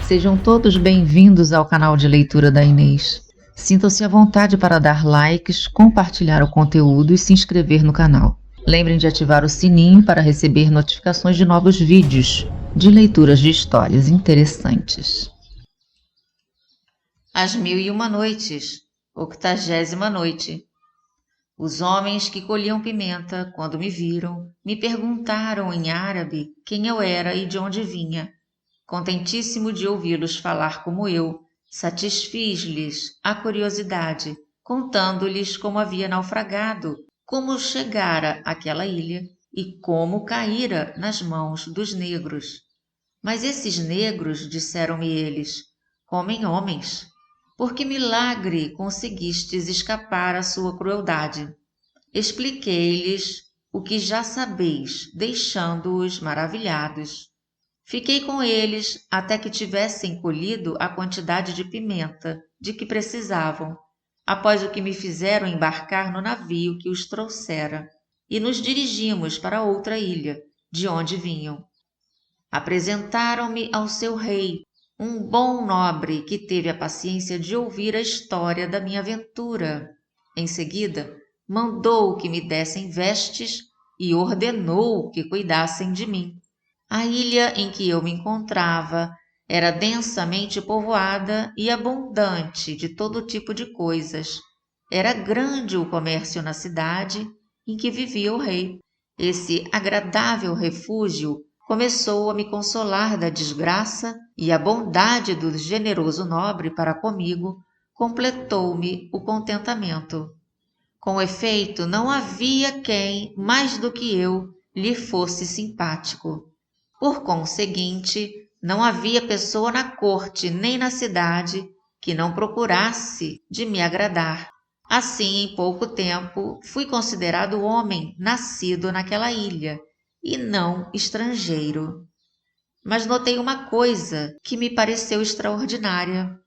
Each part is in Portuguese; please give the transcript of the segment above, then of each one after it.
Sejam todos bem-vindos ao canal de leitura da Inês. Sintam-se à vontade para dar likes, compartilhar o conteúdo e se inscrever no canal. Lembrem de ativar o sininho para receber notificações de novos vídeos de leituras de histórias interessantes. As 1001 Noites, 80ª noite. Os homens que colhiam pimenta, quando me viram, me perguntaram em árabe quem eu era e de onde vinha. Contentíssimo de ouvi-los falar como eu, satisfiz-lhes a curiosidade, contando-lhes como havia naufragado, como chegara àquela ilha e como caíra nas mãos dos negros. Mas esses negros, disseram-me eles, comem homens. Por que milagre conseguistes escapar à sua crueldade? Expliquei-lhes o que já sabeis, deixando-os maravilhados. Fiquei com eles até que tivessem colhido a quantidade de pimenta de que precisavam, após o que me fizeram embarcar no navio que os trouxera, e nos dirigimos para outra ilha, de onde vinham. Apresentaram-me ao seu rei, um bom nobre que teve a paciência de ouvir a história da minha aventura. Em seguida, mandou que me dessem vestes e ordenou que cuidassem de mim. A ilha em que eu me encontrava era densamente povoada e abundante de todo tipo de coisas. Era grande o comércio na cidade em que vivia o rei. Esse agradável refúgio começou a me consolar da desgraça e a bondade do generoso nobre para comigo completou-me o contentamento. Com efeito, não havia quem, mais do que eu, lhe fosse simpático. Por conseguinte, não havia pessoa na corte nem na cidade que não procurasse de me agradar. Assim, em pouco tempo, fui considerado homem nascido naquela ilha e não estrangeiro. Mas notei uma coisa que me pareceu extraordinária.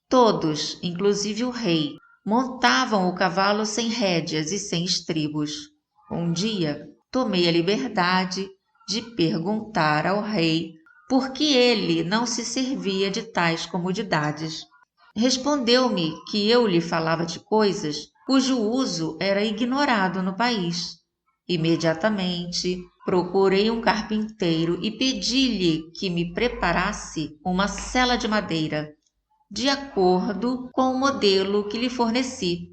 Todos, inclusive o rei, montavam o cavalo sem rédeas e sem estribos. Um dia, tomei a liberdade de perguntar ao rei por que ele não se servia de tais comodidades. Respondeu-me que eu lhe falava de coisas cujo uso era ignorado no país. Imediatamente procurei um carpinteiro e pedi-lhe que me preparasse uma sela de madeira, de acordo com o modelo que lhe forneci.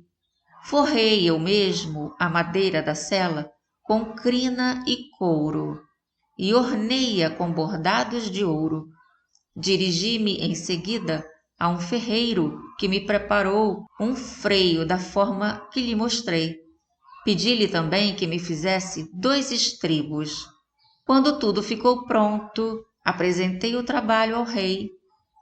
Forrei eu mesmo a madeira da sela com crina e couro e ornei-a com bordados de ouro. Dirigi-me em seguida a um ferreiro que me preparou um freio da forma que lhe mostrei. Pedi-lhe também que me fizesse 2 estribos. Quando tudo ficou pronto, apresentei o trabalho ao rei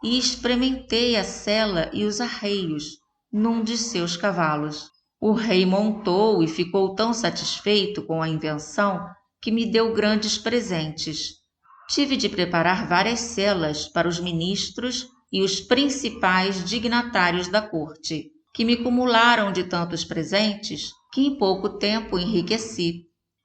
e experimentei a sela e os arreios num de seus cavalos. O rei montou e ficou tão satisfeito com a invenção que me deu grandes presentes. Tive de preparar várias selas para os ministros e os principais dignatários da corte, que me cumularam de tantos presentes que em pouco tempo enriqueci.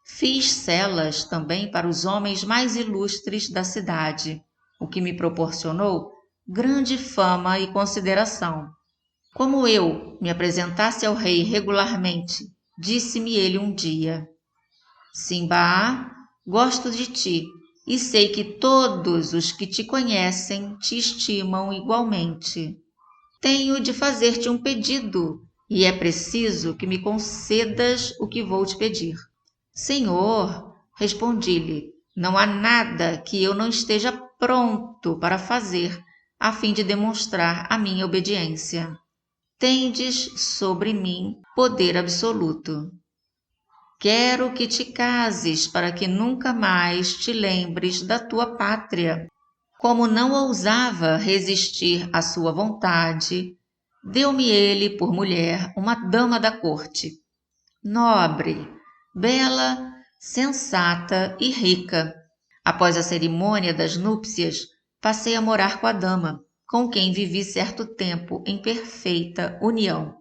Fiz selas também para os homens mais ilustres da cidade, o que me proporcionou grande fama e consideração. Como eu me apresentasse ao rei regularmente, disse-me ele um dia: Simba, gosto de ti e sei que todos os que te conhecem te estimam igualmente. Tenho de fazer-te um pedido e é preciso que me concedas o que vou te pedir. Senhor, respondi-lhe, não há nada que eu não esteja pronto para fazer a fim de demonstrar a minha obediência. Tendes sobre mim poder absoluto. Quero que te cases para que nunca mais te lembres da tua pátria. Como não ousava resistir à sua vontade, deu-me ele por mulher uma dama da corte, nobre, bela, sensata e rica. Após a cerimônia das núpcias, passei a morar com a dama, com quem vivi certo tempo em perfeita união.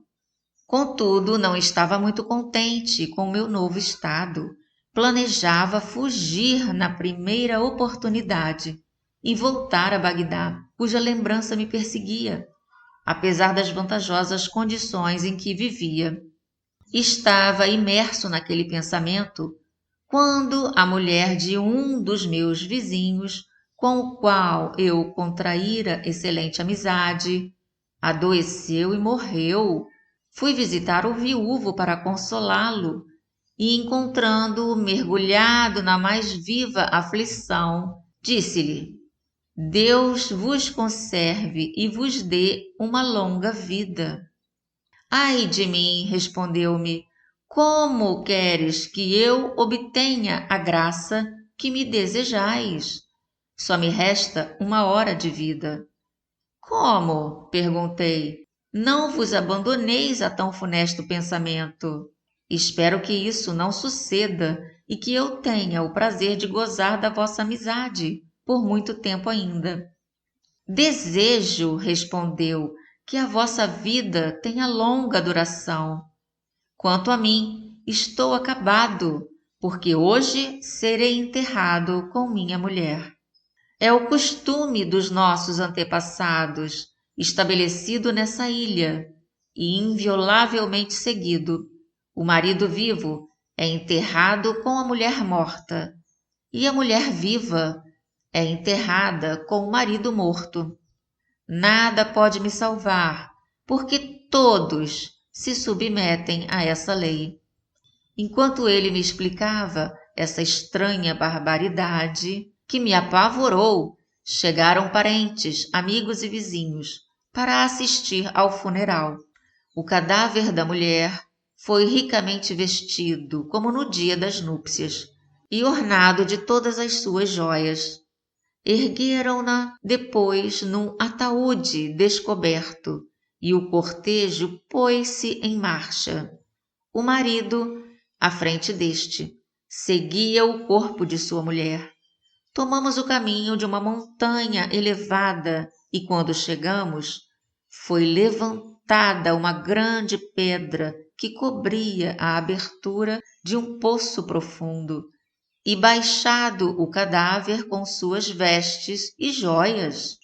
Contudo, não estava muito contente com o meu novo estado. Planejava fugir na primeira oportunidade e voltar a Bagdá, cuja lembrança me perseguia, apesar das vantajosas condições em que vivia. Estava imerso naquele pensamento quando a mulher de um dos meus vizinhos, com o qual eu contraíra excelente amizade, adoeceu e morreu. Fui visitar o viúvo para consolá-lo e, encontrando-o mergulhado na mais viva aflição, disse-lhe: Deus vos conserve e vos dê uma longa vida. Ai de mim, respondeu-me, como queres que eu obtenha a graça que me desejais? Só me resta 1 hora de vida. Como? Perguntei. Não vos abandoneis a tão funesto pensamento. Espero que isso não suceda e que eu tenha o prazer de gozar da vossa amizade por muito tempo ainda. Desejo, respondeu, que a vossa vida tenha longa duração. Quanto a mim, estou acabado, porque hoje serei enterrado com minha mulher. É o costume dos nossos antepassados, estabelecido nessa ilha e inviolavelmente seguido. O marido vivo é enterrado com a mulher morta, e a mulher viva é enterrada com o marido morto. Nada pode me salvar, porque todos se submetem a essa lei. Enquanto ele me explicava essa estranha barbaridade que me apavorou, chegaram parentes, amigos e vizinhos para assistir ao funeral. O cadáver da mulher foi ricamente vestido, como no dia das núpcias, e ornado de todas as suas joias. Ergueram-na depois num ataúde descoberto e o cortejo pôs-se em marcha. O marido, à frente deste, seguia o corpo de sua mulher. Tomamos o caminho de uma montanha elevada e quando chegamos, foi levantada uma grande pedra que cobria a abertura de um poço profundo e baixado o cadáver com suas vestes e joias.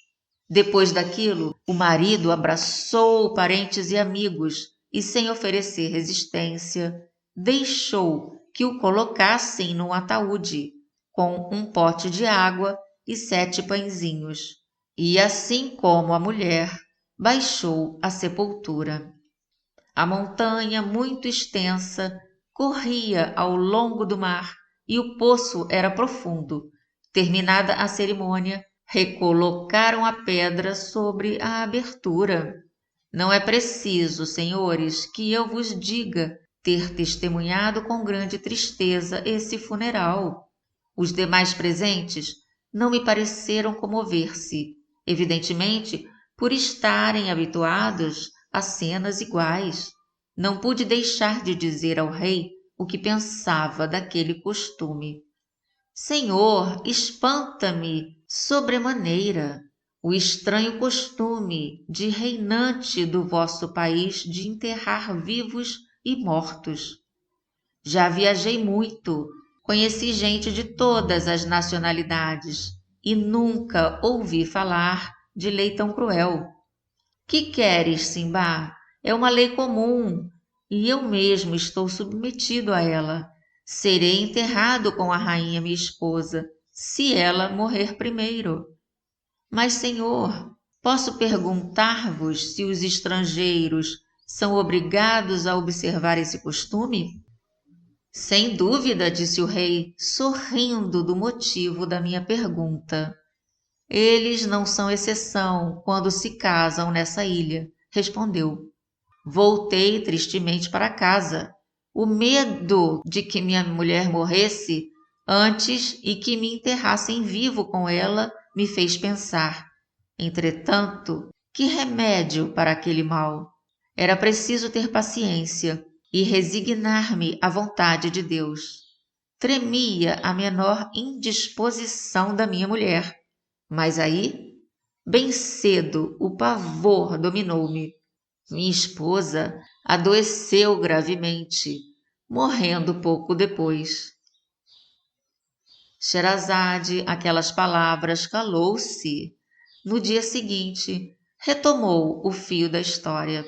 Depois daquilo, o marido abraçou parentes e amigos e, sem oferecer resistência, deixou que o colocassem num ataúde, com um pote de água e 7 pãezinhos. E assim como a mulher, baixou à sepultura. A montanha, muito extensa, corria ao longo do mar, e o poço era profundo. Terminada a cerimônia, recolocaram a pedra sobre a abertura. Não é preciso, senhores, que eu vos diga ter testemunhado com grande tristeza esse funeral. Os demais presentes não me pareceram comover-se, evidentemente por estarem habituados a cenas iguais. Não pude deixar de dizer ao rei o que pensava daquele costume. Senhor, espanta-me sobremaneira o estranho costume de reinante do vosso país de enterrar vivos e mortos. Já viajei muito, conheci gente de todas as nacionalidades e nunca ouvi falar de lei tão cruel. Que queres, Simbá? É uma lei comum e eu mesmo estou submetido a ela. Serei enterrado com a rainha minha esposa, se ela morrer primeiro. Mas, senhor, posso perguntar-vos se os estrangeiros são obrigados a observar esse costume? Sem dúvida, disse o rei, sorrindo do motivo da minha pergunta. Eles não são exceção quando se casam nessa ilha, respondeu. Voltei tristemente para casa. O medo de que minha mulher morresse antes e que me enterrassem vivo com ela me fez pensar. Entretanto, que remédio para aquele mal? Era preciso ter paciência e resignar-me à vontade de Deus. Tremia a menor indisposição da minha mulher. Mas aí, bem cedo, o pavor dominou-me. Minha esposa adoeceu gravemente, morrendo pouco depois. Sherazade, aquelas palavras, calou-se. No dia seguinte, retomou o fio da história